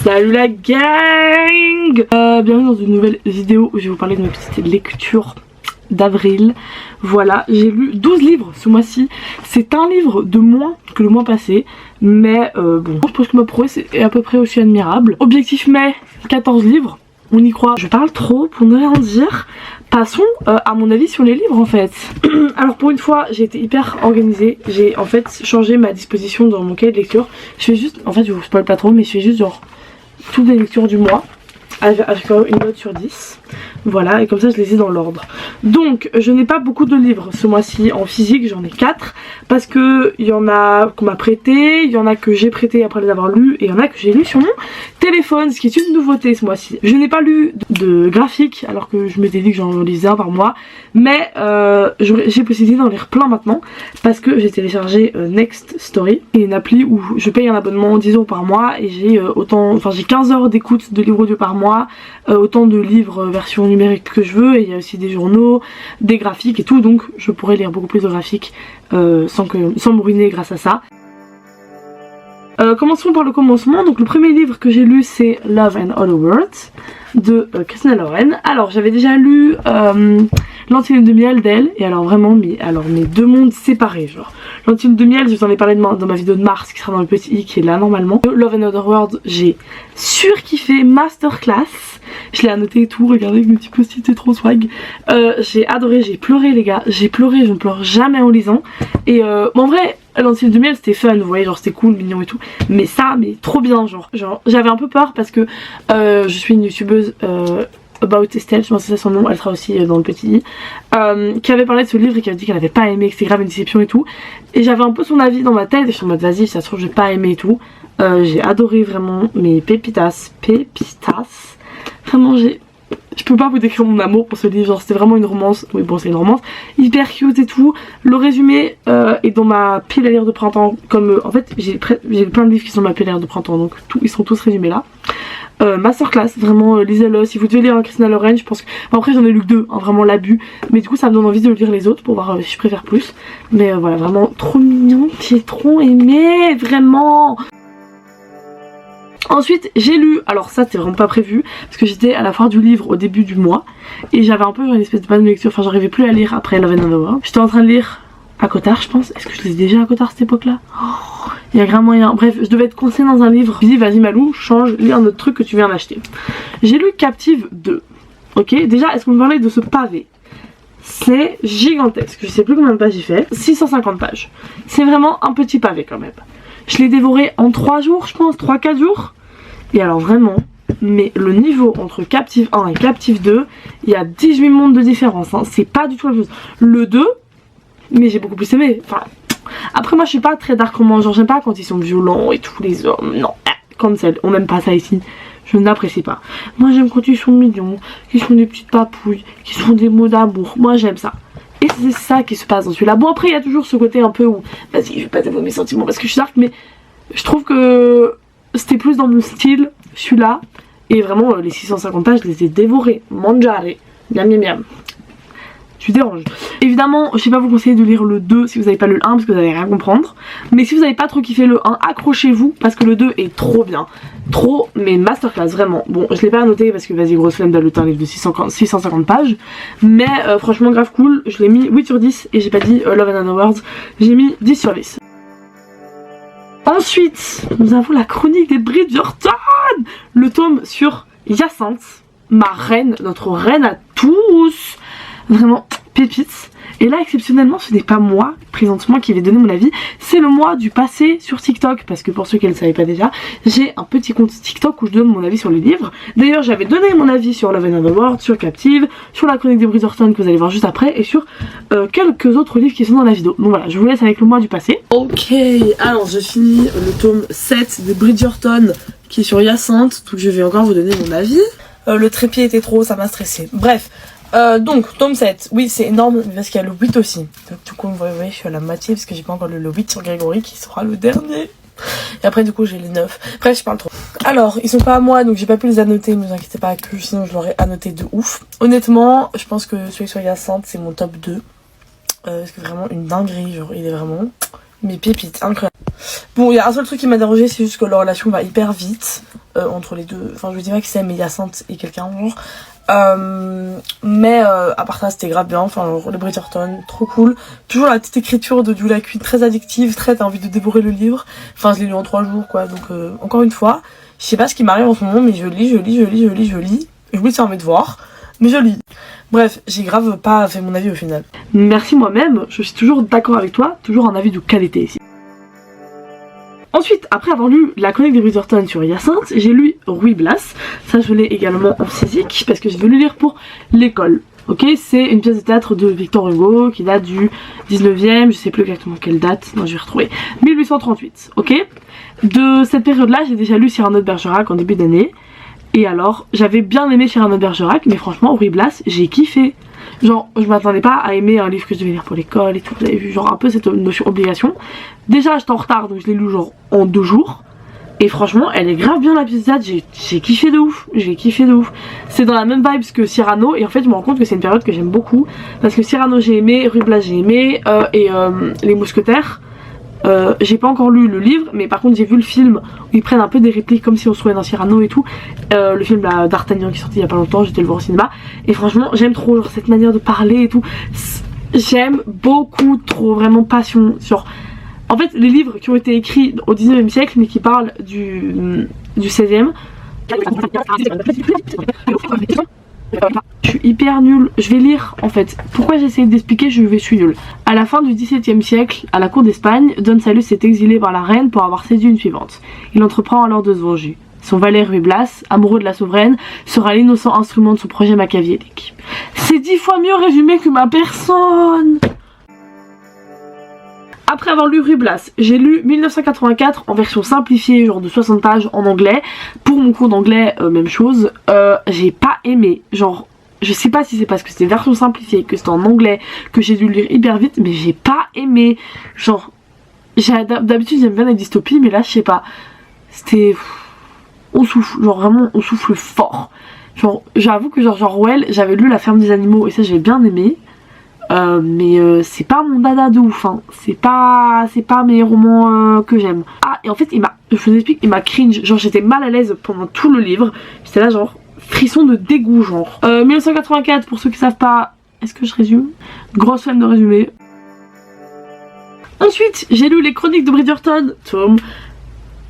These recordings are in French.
Salut la gang, bienvenue dans une nouvelle vidéo où je vais vous parler de ma petite lecture d'avril. Voilà, j'ai lu 12 livres ce mois-ci. C'est un livre de moins que le mois passé, mais bon, je pense que ma prouesse est à peu près aussi admirable. Objectif mai, 14 livres, on y croit. Je parle trop pour ne rien dire. Passons à mon avis sur les livres en fait. Alors pour une fois j'ai été hyper organisée. J'ai en fait changé ma disposition dans mon cahier de lecture. Je fais juste, en fait je vous spoil pas trop, mais je fais juste genre toutes les lectures du mois avec une note sur 10. Voilà, et comme ça je les ai dans l'ordre. Donc je n'ai pas beaucoup de livres ce mois-ci en physique, j'en ai 4. Parce que il y en a qu'on m'a prêté, il y en a que j'ai prêté après les avoir lus, et il y en a que j'ai lu sur mon téléphone, ce qui est une nouveauté ce mois-ci. Je n'ai pas lu de graphique, alors que je m'étais dit que j'en lisais un par mois. Mais j'ai possibilité d'en lire plein maintenant, parce que j'ai téléchargé Next Story, qui est une appli où je paye un abonnement 10 € par mois, et j'ai j'ai 15 heures d'écoute de livres audio par mois, autant de livres version numérique que je veux, et il y a aussi des journaux, des graphiques et tout, donc je pourrais lire beaucoup plus de graphiques sans me ruiner grâce à ça. Commençons par le commencement. Donc le premier livre que j'ai lu c'est Love and Other Words de Christina Lauren. Alors j'avais déjà lu Lentille de miel d'elle, et alors vraiment mes deux mondes séparés, genre Lentille de miel, je vous en ai parlé dans ma vidéo de mars qui sera dans le petit i qui est là normalement. Love and Other Words, j'ai surkiffé, masterclass. Je l'ai annoté et tout, regardez avec mes petits post-it, c'est trop swag. J'ai adoré, j'ai pleuré les gars, j'ai pleuré, je ne pleure jamais en lisant. Et en vrai, Lentille de miel c'était fun, vous voyez, genre c'était cool, mignon et tout. Mais ça, mais trop bien, genre j'avais un peu peur parce que je suis une youtubeuse About Estelle, je pense que c'est son nom, elle sera aussi dans le petit i, qui avait parlé de ce livre et qui avait dit qu'elle avait pas aimé, que c'était grave une déception et tout. Et j'avais un peu son avis dans ma tête et je suis en mode vas-y, ça se trouve j'ai pas aimé et tout. J'ai adoré vraiment, mes pépitas. Vraiment je peux pas vous décrire mon amour pour ce livre, genre c'était vraiment une romance, oui bon c'est une romance, hyper cute et tout. Le résumé est dans ma pile à lire de printemps, comme en fait j'ai plein de livres qui sont dans ma pile à lire de printemps, donc ils sont tous résumés là. Masterclass, vraiment lisez-le, si vous devez lire un Christina Lauren, je pense que... après j'en ai lu que 2, hein, vraiment l'abus, mais du coup ça me donne envie de lire les autres pour voir si je préfère plus. Mais voilà, vraiment trop mignon, j'ai trop aimé, vraiment. Ensuite j'ai lu, alors ça c'était vraiment pas prévu, parce que j'étais à la foire du livre au début du mois, et j'avais un peu genre une espèce de panne de lecture, enfin j'arrivais plus à lire après Love and Other World. J'étais en train de lire à Cotard je pense, est-ce que je lisais déjà à Cotard à cette époque là? Il y a grave moyen, bref je devais être coincée dans un livre, je me dis vas-y Malou, change, lis un autre truc que tu viens d'acheter. J'ai lu Captive 2, ok, déjà est-ce qu'on me parlait de ce pavé? C'est gigantesque, je sais plus combien de pages j'ai fait, 650 pages, c'est vraiment un petit pavé quand même. Je l'ai dévoré en 3 jours je pense, 3-4 jours. Et alors vraiment, mais le niveau entre Captive 1 et Captive 2, il y a 18 mondes de différence, hein. C'est pas du tout la même chose. Le 2, mais j'ai beaucoup plus aimé. Enfin, après moi je suis pas très dark romance, genre j'aime pas quand ils sont violents et tous les hommes, non, cancel, on n'aime pas ça ici. Je n'apprécie pas. Moi j'aime quand ils sont mignons, qu'ils sont des petites papouilles, qu'ils sont des mots d'amour, moi j'aime ça. Et c'est ça qui se passe dans celui-là. Bon après il y a toujours ce côté un peu où, vas-y je vais pas t'avouer mes sentiments parce que je suis dark, mais je trouve que c'était plus dans mon style, celui-là. Et vraiment, les 650 pages, je les ai dévorés. Mangiare. Miam miam miam. Tu déranges. Évidemment, je sais pas vous conseiller de lire le 2 si vous n'avez pas lu le 1 parce que vous allez rien comprendre. Mais si vous n'avez pas trop kiffé le 1, accrochez-vous parce que le 2 est trop bien. Trop, mais masterclass, vraiment. Bon, je l'ai pas annoté parce que vas-y, grosse flemme d'annoter un livre de 650 pages. Mais franchement, grave cool. Je l'ai mis 8 sur 10 et j'ai pas dit Love and Other Words. J'ai mis 10 sur 10. Ensuite, nous avons la chronique des Bridgerton, le tome sur Hyacinthe, ma reine, notre reine à tous, vraiment pépite. Et là exceptionnellement ce n'est pas moi présentement qui vais donner mon avis, c'est le mois du passé sur TikTok, parce que pour ceux qui ne le savaient pas déjà, j'ai un petit compte TikTok où je donne mon avis sur les livres. D'ailleurs j'avais donné mon avis sur Love and Other World, sur Captive, sur la chronique des Bridgerton que vous allez voir juste après, et sur quelques autres livres qui sont dans la vidéo. Donc voilà, je vous laisse avec le mois du passé. Ok, alors je finis le tome 7 de Bridgerton qui est sur Hyacinthe, donc je vais encore vous donner mon avis. Le trépied était trop haut, ça m'a stressé. Bref. Donc, tome 7, oui c'est énorme parce qu'il y a le 8 aussi. Donc du coup vous voyez je suis à la moitié parce que j'ai pas encore le 8 sur Grégory qui sera le dernier. Et après du coup j'ai les 9. Bref je parle trop. Alors ils sont pas à moi donc j'ai pas pu les annoter, ne vous inquiétez pas que sinon je l'aurais annoté de ouf. Honnêtement je pense que celui sur Hyacinthe c'est mon top 2. Parce que vraiment une dinguerie, genre il est vraiment... mes pépites, incroyable. Bon il y a un seul truc qui m'a dérangé, c'est juste que leur relation va hyper vite. entre les deux. Enfin, je dis pas que c'est mais Hyacinthe et quelqu'un genre. Mais à part ça, c'était grave bien. Enfin, les Bridgerton, trop cool. Toujours la petite écriture de Julia Quinn, très addictive, très t'as envie de dévorer le livre. Enfin, je l'ai lu en 3 jours, quoi. Donc, encore une fois, je sais pas ce qui m'arrive en ce moment, mais je lis. J'oublie de faire mes devoirs, mais je lis. Bref, j'ai grave pas fait mon avis au final. Merci moi-même, je suis toujours d'accord avec toi, toujours un avis de qualité ici. Ensuite, après avoir lu La Chronique des Bridgerton sur Hyacinthe, j'ai lu Ruy Blas. Ça, je l'ai également en physique parce que je veux le lire pour l'école. Ok, c'est une pièce de théâtre de Victor Hugo qui date du 19e, je sais plus exactement quelle date, non je vais retrouver, 1838, ok. De cette période-là, j'ai déjà lu Cyrano de Bergerac en début d'année. Et alors, j'avais bien aimé Cyrano de Bergerac, mais franchement, Ruy Blas, j'ai kiffé. Genre, je m'attendais pas à aimer un livre que je devais lire pour l'école et tout, vous avez vu, genre un peu cette notion obligation. Déjà, j'étais en retard, donc je l'ai lu genre en 2 jours. Et franchement, elle est grave bien la pièce de théâtre, j'ai kiffé de ouf, C'est dans la même vibe que Cyrano, et en fait, je me rends compte que c'est une période que j'aime beaucoup. Parce que Cyrano, j'ai aimé, Ruy Blas, j'ai aimé, Les Mousquetaires. J'ai pas encore lu le livre, mais par contre j'ai vu le film où ils prennent un peu des répliques comme si on se trouvait dans Cyrano et tout. Le film d'Artagnan qui est sorti il y a pas longtemps, j'étais le voir au cinéma. Et franchement j'aime trop genre cette manière de parler et tout. J'aime beaucoup trop, vraiment passion sur... En fait les livres qui ont été écrits au 19e siècle mais qui parlent du 16e. Je suis hyper nulle, je vais lire en fait. Pourquoi j'essaie d'expliquer, je suis nulle. À la fin du XVIIe siècle, à la cour d'Espagne, Don Salus s'est exilé par la reine pour avoir séduit une suivante. Il entreprend alors de se venger. Son valet Ruy Blas, amoureux de la souveraine, sera l'innocent instrument de son projet machiavélique. C'est 10 fois mieux résumé que ma personne. Après avoir lu Ruy Blas, j'ai lu 1984 en version simplifiée, genre de 60 pages en anglais. Pour mon cours d'anglais, même chose. J'ai pas aimé, genre, je sais pas si c'est parce que c'était version simplifiée, que c'était en anglais, que j'ai dû le lire hyper vite, mais j'ai pas aimé. Genre, d'habitude j'aime bien la dystopie, mais là je sais pas. C'était... On souffle, genre vraiment on souffle fort. Genre, j'avoue que genre Orwell, j'avais lu La Ferme des Animaux et ça j'ai bien aimé. Mais c'est pas mon dada de ouf, hein. C'est pas mes romans que j'aime. Ah, et en fait, je vous explique, il m'a cringe. Genre, j'étais mal à l'aise pendant tout le livre. J'étais là, genre, frisson de dégoût, genre. 1984, pour ceux qui savent pas, est-ce que je résume? Grosse flemme de résumer. Ensuite, j'ai lu Les Chroniques de Bridgerton, tome...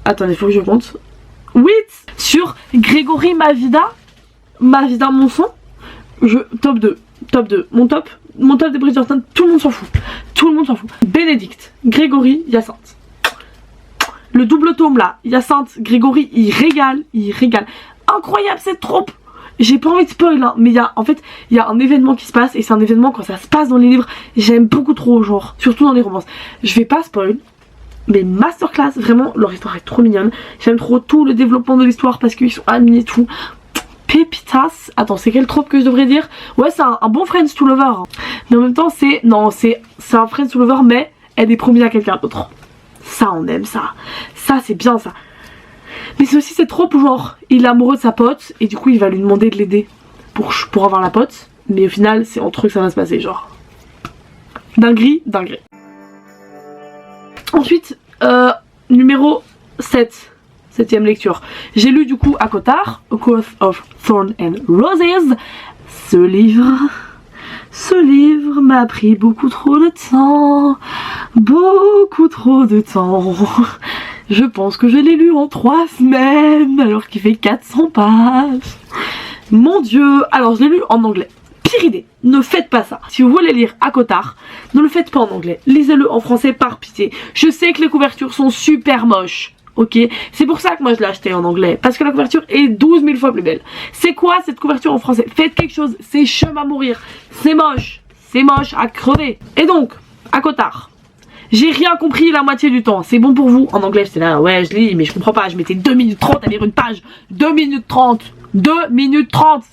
Attendez, faut que je compte. 8 sur Grégory Mavida Monson. Top 2. Mon top des Bridgerton, tout le monde s'en fout. Bénédicte, Grégory, Hyacinthe. Le double tome là, Hyacinthe, Grégory, il régale. Incroyable cette troupe. J'ai pas envie de spoil hein, mais en fait il y a un événement qui se passe et c'est un événement quand ça se passe dans les livres, j'aime beaucoup trop genre, surtout dans les romances. Je vais pas spoil, mais masterclass, vraiment leur histoire est trop mignonne. J'aime trop tout le développement de l'histoire parce qu'ils sont amis et tout. Pépitas, attends c'est quelle trope que je devrais dire? Ouais c'est un bon Friends to Lover hein. Mais en même temps c'est un Friends to Lover mais elle est promise à quelqu'un d'autre. Ça on aime ça c'est bien ça. Mais c'est aussi cette trope où genre il est amoureux de sa pote et du coup il va lui demander de l'aider pour avoir la pote. Mais au final c'est entre eux que ça va se passer genre. Dinguerie. Ensuite numéro 7. 7ème lecture. J'ai lu du coup à Cotard, A Court of Thorns and Roses. Ce livre m'a pris beaucoup trop de temps. Je pense que je l'ai lu en 3 semaines alors qu'il fait 400 pages. Mon dieu. Alors je l'ai lu en anglais. Pire idée, ne faites pas ça. Si vous voulez lire à Cotard, ne le faites pas en anglais. Lisez-le en français par pitié. Je sais que les couvertures sont super moches. Ok, c'est pour ça que moi je l'ai acheté en anglais, parce que la couverture est 12 000 fois plus belle. C'est quoi cette couverture en français? Faites quelque chose, c'est chum à mourir, c'est moche à crever. Et donc, à Cotard, j'ai rien compris la moitié du temps, c'est bon pour vous? En anglais j'étais là, ouais je lis, mais je comprends pas, je mettais 2 minutes 30 à lire une page, 2 minutes 30,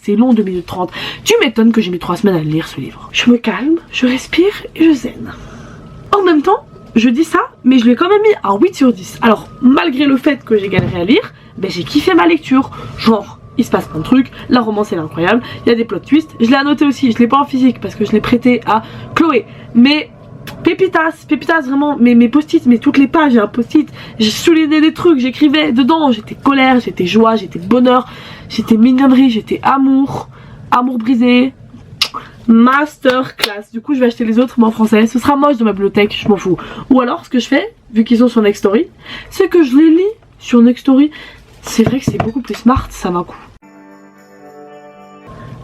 c'est long 2 minutes 30. Tu m'étonnes que j'ai mis 3 semaines à lire ce livre. Je me calme, je respire et je zen. En même temps, je dis ça, mais je lui ai quand même mis un 8 sur 10. Alors, malgré le fait que j'ai galéré à lire, ben j'ai kiffé ma lecture. Genre, il se passe plein de trucs, la romance elle est incroyable, il y a des plot twists. Je l'ai annoté aussi, je l'ai pas en physique parce que je l'ai prêté à Chloé. Mais Pépitas vraiment, mes post-it, mais toutes les pages, j'ai un post-it, j'ai souligné des trucs, j'écrivais dedans, j'étais colère, j'étais joie, j'étais bonheur, j'étais mignonnerie, j'étais amour brisé, masterclass. Du coup je vais acheter les autres mais en français, ce sera moche dans ma bibliothèque, je m'en fous. Ou alors ce que je fais, vu qu'ils sont sur Nextory, c'est que je les lis sur Nextory. C'est vrai que c'est beaucoup plus smart, ça m'a coup.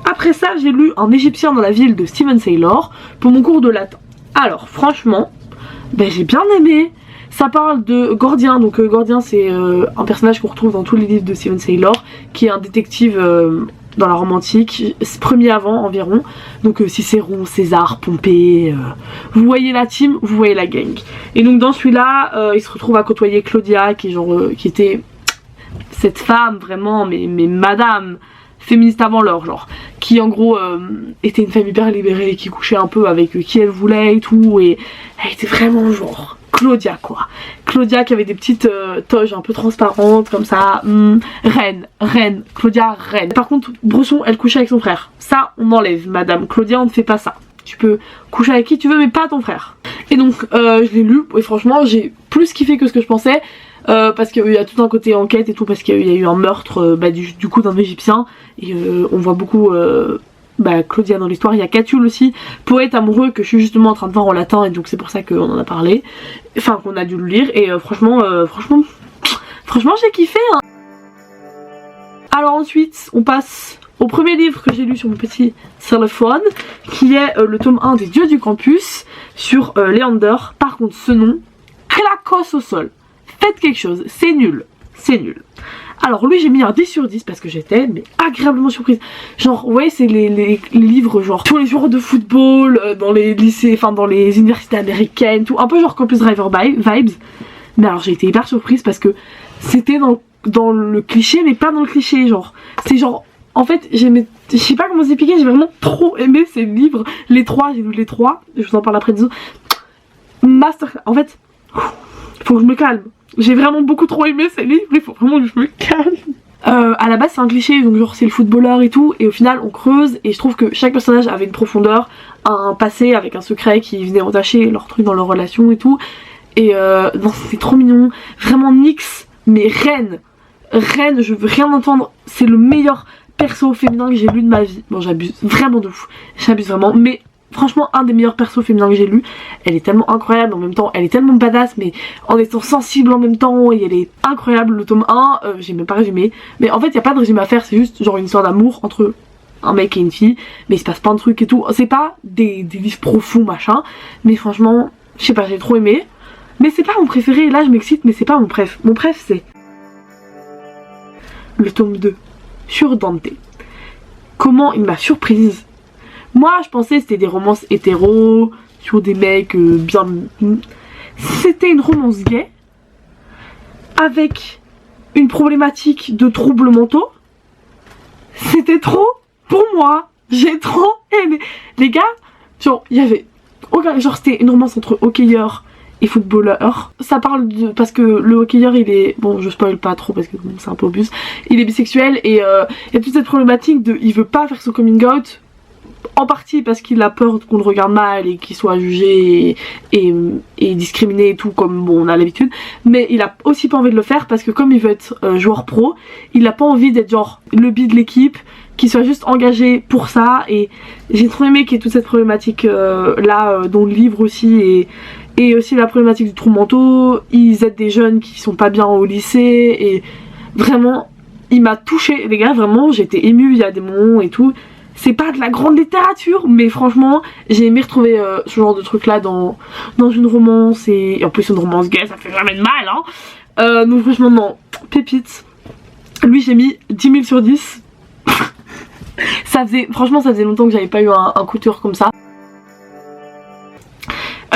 Après ça j'ai lu Un Égyptien dans la ville de Steven Saylor pour mon cours de latin. Alors franchement, ben, j'ai bien aimé. Ça parle de Gordien, donc Gordien c'est un personnage qu'on retrouve dans tous les livres de Steven Saylor, qui est un détective dans la Rome antique, premier avant environ. Donc Cicéron, César, Pompée, vous voyez la team, vous voyez la gang. Et donc dans celui-là, il se retrouve à côtoyer Claudia, qui est genre qui était cette femme vraiment, mais madame féministe avant l'heure, genre, qui en gros était une femme hyper libérée, qui couchait un peu avec qui elle voulait et tout, et elle était vraiment genre Claudia quoi. Claudia qui avait des petites toges un peu transparentes comme ça, reine, Claudia reine. Par contre Bresson elle couchait avec son frère, ça on enlève madame Claudia, on ne fait pas ça. Tu peux coucher avec qui tu veux mais pas ton frère. Et donc je l'ai lu et franchement j'ai plus kiffé que ce que je pensais. Parce qu'il y a tout un côté enquête et tout, parce qu'il y a eu un meurtre du coup d'un Égyptien et on voit beaucoup Claudia dans l'histoire. Il y a Catulle aussi, poète amoureux que je suis justement en train de voir en latin et donc c'est pour ça qu'on en a parlé, enfin qu'on a dû le lire et franchement j'ai kiffé hein. Alors ensuite on passe au premier livre que j'ai lu sur mon petit téléphone, qui est le tome 1 des Dieux du Campus sur Léander. Par contre ce nom, claquos au sol. Faites quelque chose, c'est nul. Alors lui j'ai mis un 10 sur 10 parce que j'étais mais agréablement surprise. Genre vous voyez c'est les livres genre sur les joueurs de football, dans les lycées, enfin dans les universités américaines, tout un peu genre Campus Driver vibes. Mais alors j'ai été hyper surprise parce que c'était dans le cliché mais pas dans le cliché, genre c'est genre en fait j'aimais, je sais pas comment s'expliquer, j'ai vraiment trop aimé ces livres, les trois, j'ai lu les trois, je vous en parle après des autres. Master, en fait faut que je me calme. J'ai vraiment beaucoup trop aimé ces livres, il faut vraiment que je me calme. À la base c'est un cliché, donc genre c'est le footballeur et tout, et au final on creuse et je trouve que chaque personnage avait une profondeur, un passé avec un secret qui venait entacher leur truc dans leur relation et tout. Et non c'était trop mignon, vraiment Nyx, mais reine, je veux rien entendre, c'est le meilleur perso féminin que j'ai lu de ma vie. Bon j'abuse vraiment de ouf, j'abuse vraiment, mais franchement un des meilleurs persos féminins que j'ai lu. Elle est tellement incroyable, en même temps elle est tellement badass mais en étant sensible en même temps, et elle est incroyable. Le tome 1 j'ai même pas résumé, mais en fait il y a pas de résumé à faire, c'est juste genre une histoire d'amour entre un mec et une fille, mais il se passe plein de trucs et tout. C'est pas des livres profonds machin, mais franchement je sais pas, j'ai trop aimé. Mais c'est pas mon préféré, là je m'excite mais c'est pas mon préf. Mon préf c'est le tome 2 sur Dante. Comment il m'a surprise. Moi je pensais que c'était des romances hétéros sur des mecs bien... C'était une romance gay avec une problématique de troubles mentaux. C'était trop pour moi. J'ai trop aimé. Les gars, genre il y avait aucun... Genre c'était une romance entre hockeyeur et footballeur. Ça parle de... Parce que le hockeyeur il est... Bon je spoil pas trop parce que bon, c'est un peu obvious. Il est bisexuel et il y a toute cette problématique de... Il veut pas faire son coming out. En partie parce qu'il a peur qu'on le regarde mal et qu'il soit jugé et discriminé et tout comme bon, on a l'habitude. Mais il a aussi pas envie de le faire parce que comme il veut être joueur pro, il a pas envie d'être genre le bi de l'équipe, qu'il soit juste engagé pour ça. Et j'ai trop aimé qu'il y ait toute cette problématique là dans le livre aussi, et aussi la problématique du trouble mentaux. Ils aident des jeunes qui sont pas bien au lycée et vraiment il m'a touchée les gars, vraiment j'étais émue, il y a des moments et tout. C'est pas de la grande littérature mais franchement j'ai aimé retrouver ce genre de truc là dans une romance, et en plus une romance gay ça fait jamais de mal hein. Donc franchement non, pépite. Lui j'ai mis 10 000 sur 10. Franchement ça faisait longtemps que j'avais pas eu un coup de cœur comme ça.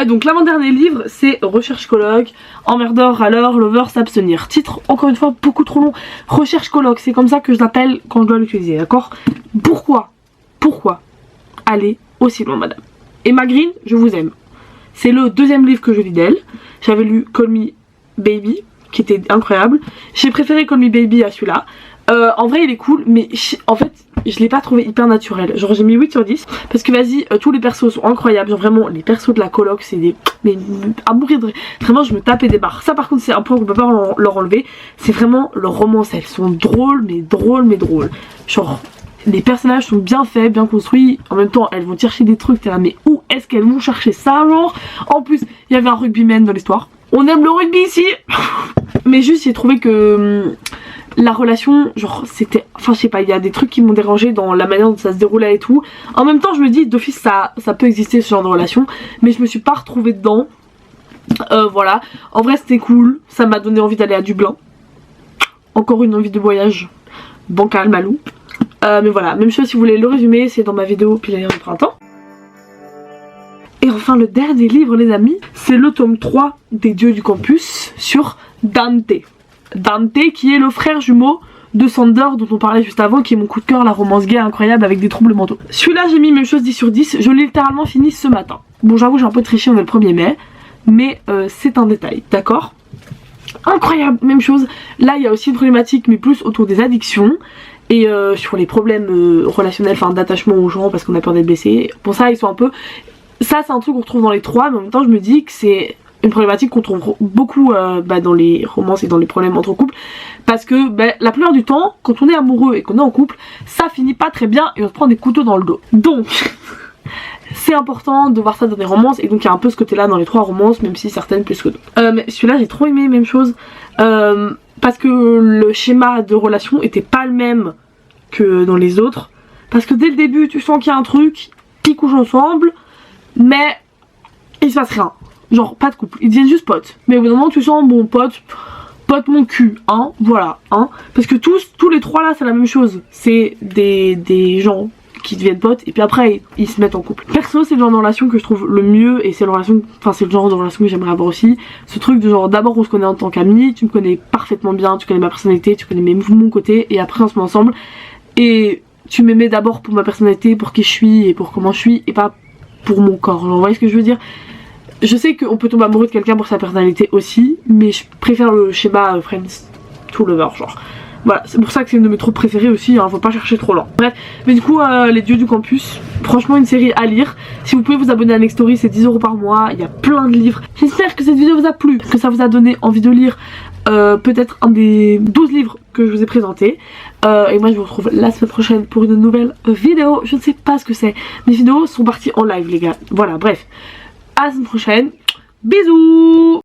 Donc l'avant-dernier livre c'est Recherche colloque, emmerdeur, râleur, lover, s'abstenir. Titre encore une fois beaucoup trop long. Recherche colloque, c'est comme ça que je l'appelle quand je dois l'utiliser, d'accord? Pourquoi aller aussi loin madame? Emma Green, je vous aime. C'est le deuxième livre que je lis d'elle. J'avais lu Call Me Baby qui était incroyable. J'ai préféré Call Me Baby à celui-là. En vrai il est cool, mais en fait je l'ai pas trouvé hyper naturel. Genre j'ai mis 8 sur 10 parce que vas-y, tous les persos sont incroyables. Genre vraiment les persos de la coloc c'est des... mais à mourir de... Vraiment je me tapais des barres. Ça par contre c'est un point qu'on peut pas leur enlever. C'est vraiment leurs romances, elles sont drôles mais drôles. Genre les personnages sont bien faits, bien construits. En même temps elles vont chercher des trucs, t'es là mais où est-ce qu'elles vont chercher ça genre. En plus il y avait un rugbyman dans l'histoire. On aime le rugby ici. Mais juste j'ai trouvé que... la relation, genre c'était, enfin je sais pas, il y a des trucs qui m'ont dérangé dans la manière dont ça se déroulait et tout. En même temps je me dis d'office ça peut exister ce genre de relation, mais je me suis pas retrouvée dedans. Voilà, en vrai c'était cool, ça m'a donné envie d'aller à Dublin. Encore une envie de voyage, bancal Malou. Mais voilà, même chose si vous voulez le résumer, c'est dans ma vidéo Pile à lire du printemps. Et enfin le dernier livre les amis, c'est le tome 3 des Dieux du Campus sur Dante. Dante qui est le frère jumeau de Sander dont on parlait juste avant, qui est mon coup de cœur, la romance gay incroyable avec des troubles mentaux. Celui-là j'ai mis même chose 10 sur 10, je l'ai littéralement fini ce matin. Bon j'avoue j'ai un peu triché, on est le 1er mai, mais c'est un détail, d'accord? Incroyable, même chose. Là il y a aussi une problématique mais plus autour des addictions et sur les problèmes relationnels, enfin d'attachement aux gens parce qu'on a peur d'être blessé. Pour ça ils sont un peu... Ça c'est un truc qu'on retrouve dans les trois, mais en même temps je me dis que c'est une problématique qu'on trouve beaucoup dans les romances et dans les problèmes entre couples, parce que la plupart du temps quand on est amoureux et qu'on est en couple ça finit pas très bien et on se prend des couteaux dans le dos. Donc c'est important de voir ça dans des romances, et donc il y a un peu ce côté là dans les trois romances, même si certaines plus que d'autres. Mais celui-là j'ai trop aimé, même chose, parce que le schéma de relation était pas le même que dans les autres, parce que dès le début tu sens qu'il y a un truc, ils couchent ensemble mais il se passe rien. Genre pas de couple, ils deviennent juste potes. Mais au bout d'un moment tu sens bon pote mon cul, hein, voilà, hein. Parce que tous les trois là c'est la même chose. C'est des gens qui deviennent potes et puis après ils se mettent en couple. Perso c'est le genre de relation que je trouve le mieux, et c'est le genre de relation que j'aimerais avoir aussi. Ce truc de genre d'abord on se connaît en tant qu'amis, tu me connais parfaitement bien, tu connais ma personnalité, tu connais mon côté, et après on se met ensemble et tu m'aimais d'abord pour ma personnalité, pour qui je suis et pour comment je suis, et pas pour mon corps. Genre, vous voyez ce que je veux dire? Je sais qu'on peut tomber amoureux de quelqu'un pour sa personnalité aussi, mais je préfère le schéma Friends to Lover, genre. Voilà, c'est pour ça que c'est une de mes troupes préférées aussi, hein, faut pas chercher trop loin. Bref, mais du coup, les Dieux du Campus, franchement une série à lire. Si vous pouvez vous abonner à Next Story, c'est 10 € par mois, il y a plein de livres. J'espère que cette vidéo vous a plu, que ça vous a donné envie de lire peut-être un des 12 livres que je vous ai présentés. Et moi je vous retrouve la semaine prochaine pour une nouvelle vidéo. Je ne sais pas ce que c'est, mes vidéos sont parties en live les gars. Voilà, bref, à la semaine prochaine, bisous.